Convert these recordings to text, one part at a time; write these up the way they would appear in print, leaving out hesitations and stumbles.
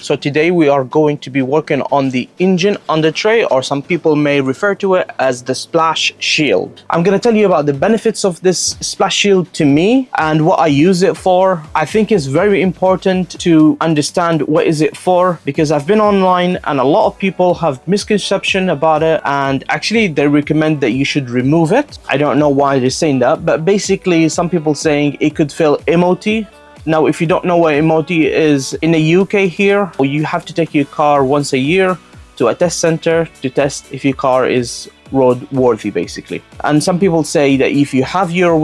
So today we are going to be working on the engine undertray, or some people may refer to it as the splash shield. I'm going to tell you about the benefits of this splash shield to me and what I use it for. I think it's very important to understand what is it for, because I've been online and a lot of people have misconception about it, and actually they recommend that you should remove it. I don't know why they're saying that, but basically some people saying it could fail MOT. Now, if you don't know what MOT is, in the UK here, you have to take your car once a year to a test center to test if your car is roadworthy, basically. And some people say that if you have your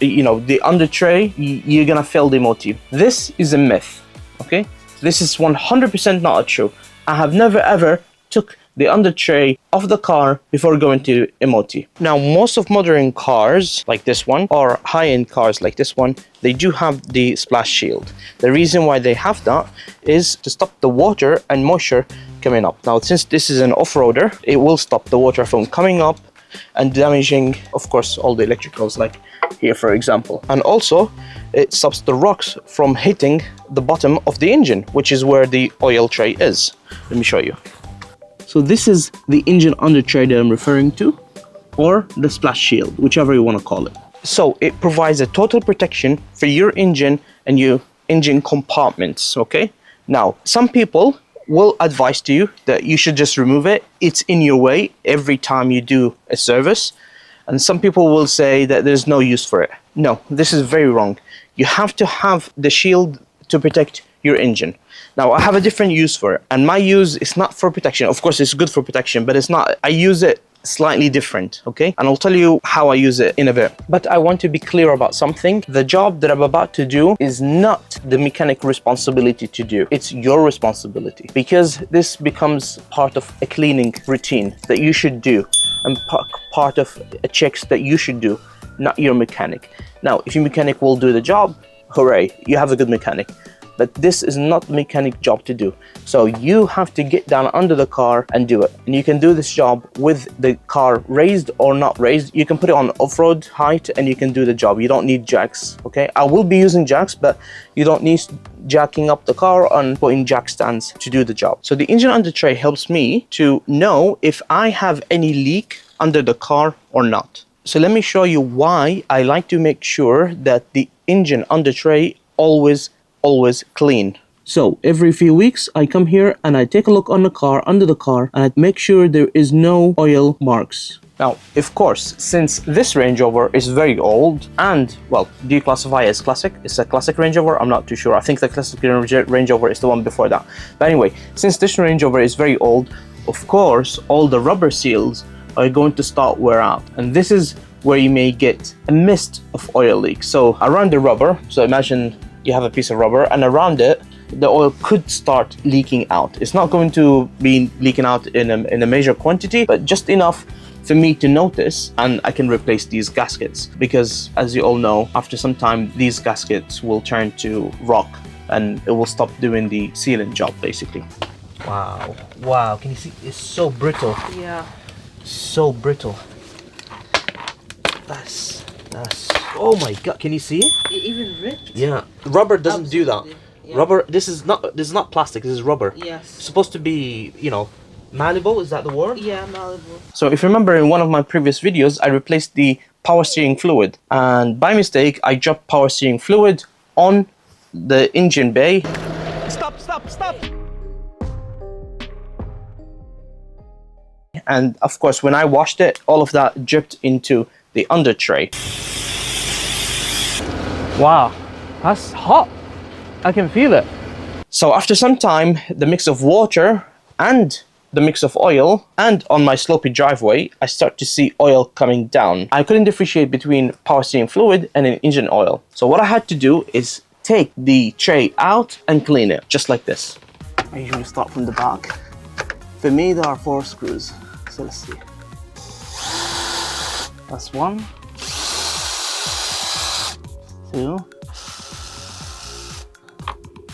the undertray, you're gonna fail the MOT. This is a myth, okay? This is 100% not true. I have never ever took the undertray of the car before going to MOT. Now, most of modern cars like this one, or high-end cars like this one, they do have the splash shield. The reason why they have that is to stop the water and moisture coming up. Now, since this is an off-roader, it will stop the water from coming up and damaging, of course, all the electricals, like here, for example. And also, it stops the rocks from hitting the bottom of the engine, which is where the oil tray is. Let me show you. So this is the engine undertray that I'm referring to, or the splash shield, whichever you want to call it. So it provides a total protection for your engine and your engine compartments, okay? Now, some people will advise to you that you should just remove it. It's in your way every time you do a service. And some people will say that there's no use for it. No, this is very wrong. You have to have the shield to protect your engine. Now, I have a different use for it, and my use is not for protection. Of course, it's good for protection, but it's not. I use it slightly different, okay? And I'll tell you how I use it in a bit. But I want to be clear about something. The job that I'm about to do is not the mechanic responsibility to do. It's your responsibility, because this becomes part of a cleaning routine that you should do, and part of a checks that you should do, not your mechanic. Now, if your mechanic will do the job, hooray, you have a good mechanic. But this is not the mechanic job to do. So you have to get down under the car and do it. And you can do this job with the car raised or not raised. You can put it on off-road height and you can do the job. You don't need jacks, okay? I will be using jacks, but you don't need jacking up the car and putting jack stands to do the job. So the engine undertray helps me to know if I have any leak under the car or not. So let me show you why I like to make sure that the engine undertray always clean. So every few weeks I come here and I take a look on the car, under the car, and I make sure there is no oil marks. Now, of course, since this Range Rover is very old and, well, do you classify it as classic? It's a classic Range Rover? I'm not too sure. I think the classic Range Rover is the one before that. But anyway, since this Range Rover is very old, of course, all the rubber seals are going to start wear out. And this is where you may get a mist of oil leaks. So around the rubber, so imagine you have a piece of rubber, and around it, the oil could start leaking out. It's not going to be leaking out in a major quantity, but just enough for me to notice, and I can replace these gaskets. Because as you all know, after some time, these gaskets will turn to rock and it will stop doing the sealing job, basically. Wow, wow, can you see? It's so brittle. Yeah. So brittle. That's, oh my God, can you see it? It even ripped. Yeah, rubber doesn't do that. Yeah. Rubber, this is not plastic, this is rubber. Yes. It's supposed to be, you know, malleable, is that the word? Yeah, malleable. So if you remember, in one of my previous videos, I replaced the power steering fluid, and by mistake, I dropped power steering fluid on the engine bay. Stop! And of course, when I washed it, all of that dripped into the undertray. Wow, that's hot. I can feel it. So after some time, the mix of water and the mix of oil, and on my slopey driveway, I start to see oil coming down. I couldn't differentiate between power steering fluid and an engine oil. So what I had to do is take the tray out and clean it, just like this. I usually start from the back. For me, there are 4 screws. So let's see. That's 1, 2,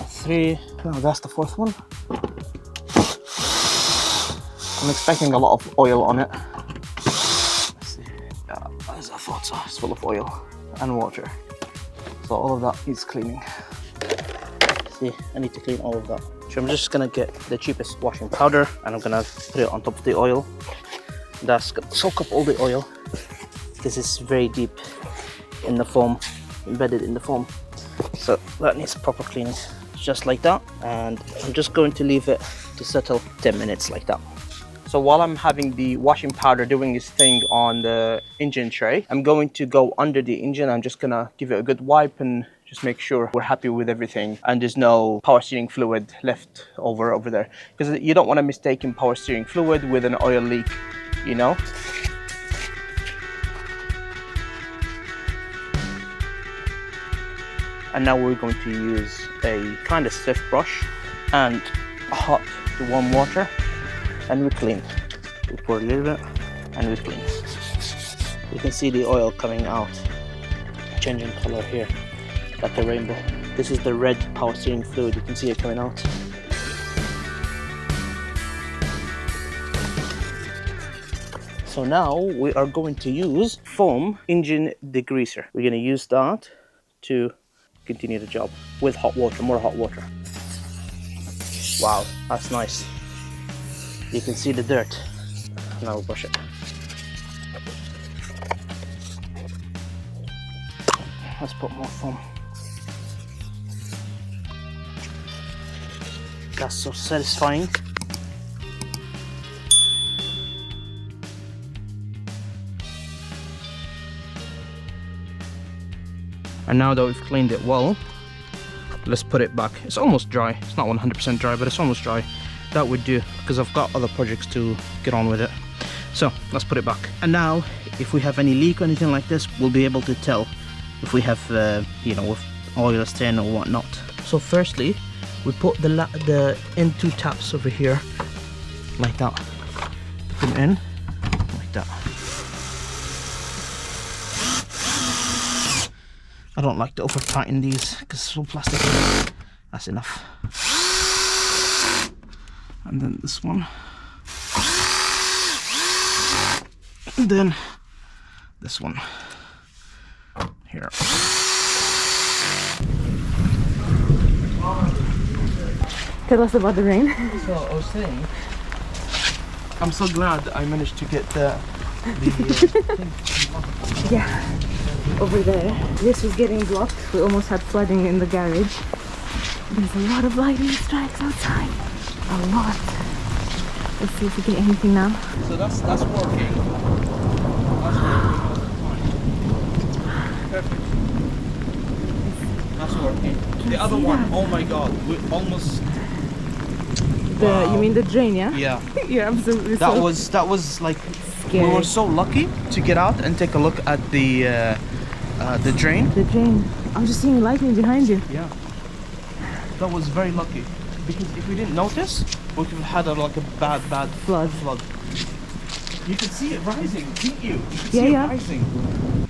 3. No, that's the 4th one. I'm expecting a lot of oil on it. Let's see. Yeah, as I thought so. It's full of oil and water. So all of that needs cleaning. I need to clean all of that. So I'm just gonna get the cheapest washing powder and I'm gonna put it on top of the oil. That's gonna soak up all the oil because it's very deep in the foam, embedded in the foam. So that needs proper cleaning, just like that. And I'm just going to leave it to settle 10 minutes like that. So while I'm having the washing powder doing its thing on the engine tray, I'm going to go under the engine. I'm just gonna give it a good wipe and just make sure we're happy with everything and there's no power steering fluid left over there. Because you don't want to mistake power steering fluid with an oil leak, you know? And now we're going to use a kind of stiff brush and hot to warm water, and we clean. We pour a little bit and we clean. You can see the oil coming out, changing color here, like a rainbow. This is the red power steering fluid. You can see it coming out. So now we are going to use foam engine degreaser. We're going to use that to continue the job with hot water, more hot water. Wow, that's nice. You can see the dirt. Now we'll brush it. Let's put more foam. That's so satisfying. And now that we've cleaned it well, let's put it back. It's almost dry. It's not 100% dry, but it's almost dry. That would do, because I've got other projects to get on with it. So let's put it back. And now, if we have any leak or anything like this, we'll be able to tell if we have, you know, with oil stain or whatnot. So firstly, we put the end two taps over here, like that. Put them in, like that. I don't like to over tighten these because it's so plastic. That's enough. And then this one. And then this one. Here. Tell us about the rain. So I was saying, I'm so glad I managed to get the thing. Yeah. Over there, this was getting blocked. We almost had flooding in the garage. There's a lot of lightning strikes outside. A lot. Let's see if we get anything now. So that's working. Perfect. That's working. The other one, oh my god, we almost. Wow. You mean the drain, yeah? Yeah. You're absolutely. That was like scary. We were so lucky to get out and take a look at the drain. The drain. I'm just seeing lightning behind you. Yeah. That was very lucky, because if we didn't notice, we could have had like a bad flood. You could see it rising, didn't you? You could see it rising.